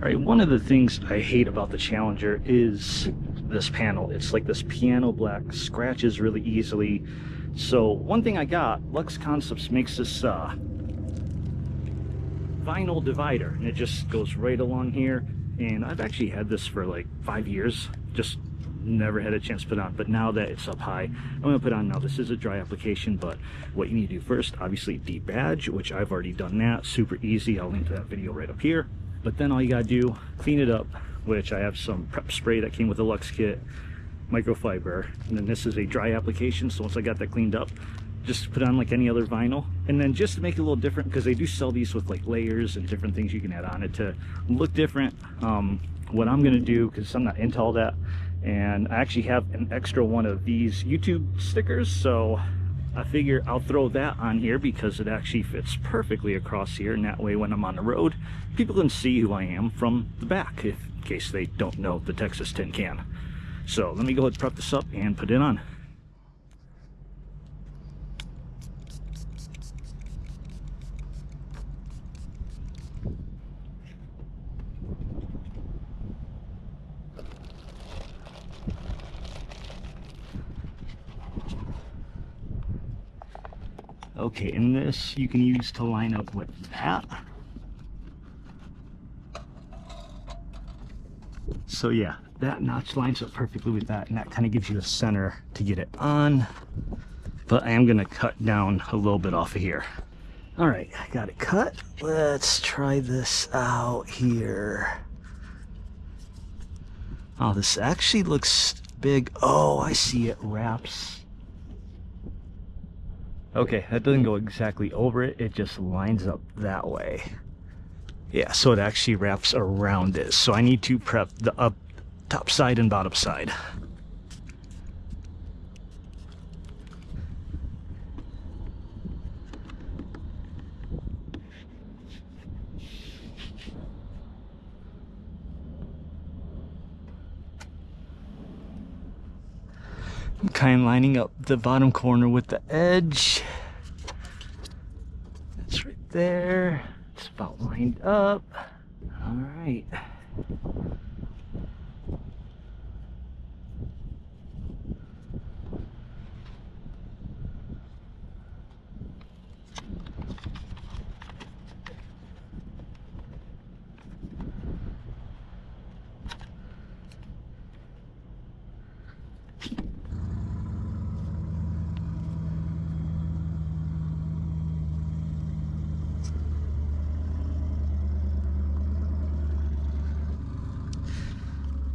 All right, one of the things I hate about the Challenger is this panel. It's like this piano black, scratches really easily. So one thing I got, Luxe Concepts makes this vinyl divider, and it just goes right along here. And I've actually had this for like 5 years, just never had a chance to put on. But now that it's up high, I'm gonna put on now. This is a dry application, but what you need to do first, obviously debadge, which I've already done that, super easy. I'll link to that video right up here. But then all you gotta do, clean it up, which I have some prep spray that came with the Luxe kit, microfiber, and then this is a dry application. So once I got that cleaned up, just put on like any other vinyl. And then just to make it a little different, because they do sell these with like layers and different things you can add on it to look different, what I'm gonna do, because I'm not into all that, and I actually have an extra one of these YouTube stickers, so I figure I'll throw that on here because it actually fits perfectly across here, and that way when I'm on the road, people can see who I am from the back, in case they don't know the Texas tin can. So let me go ahead and prep this up and put it on. Okay, and this you can use to line up with that. So yeah, that notch lines up perfectly with that, and that kind of gives you a center to get it on. But I am gonna cut down a little bit off of here. All right, I got it cut. Let's try this out here. Oh, this actually looks big. Oh, I see, it wraps. Okay, that doesn't go exactly over it, it just lines up that way. Yeah, so it actually wraps around it. So I need to prep the top side and bottom side. I'm kind of lining up the bottom corner with the edge. That's right there. It's about lined up. All right.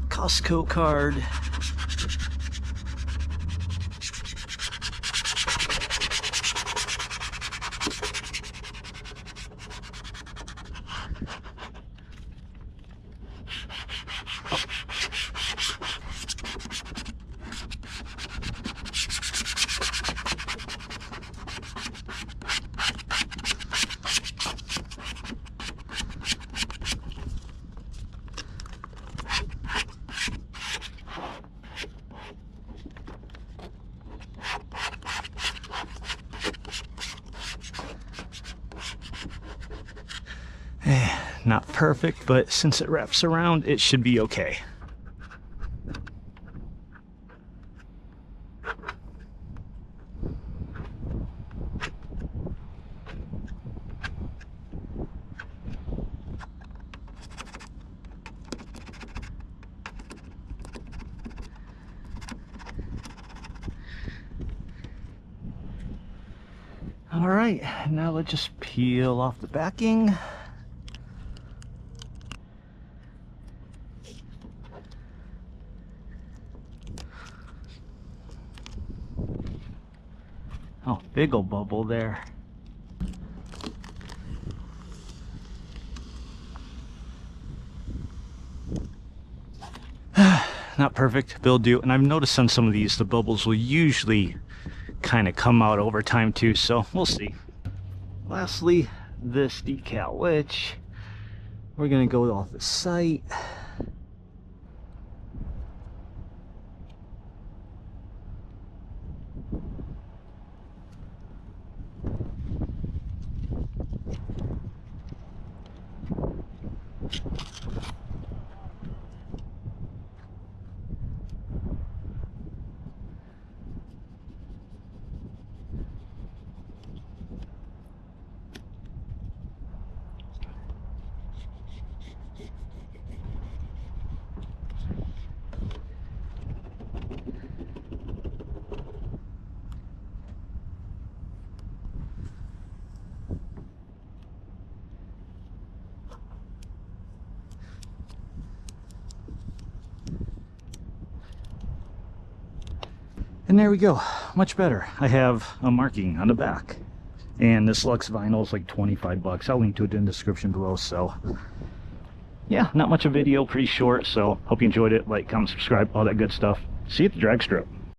Costco card. Not perfect, but since it wraps around, it should be okay. All right, now let's just peel off the backing. Oh, big ol' bubble there. Not perfect, but it'll do. And I've noticed on some of these, the bubbles will usually kind of come out over time too, so we'll see. Lastly, this decal, which we're gonna go off the site. And there we go, much better. I have a marking on the back, and this Luxe vinyl is like 25 bucks. I'll link to it in the description below. So yeah, not much of a video, pretty short. So hope you enjoyed it. Like, comment, subscribe, all that good stuff. See you at the drag strip.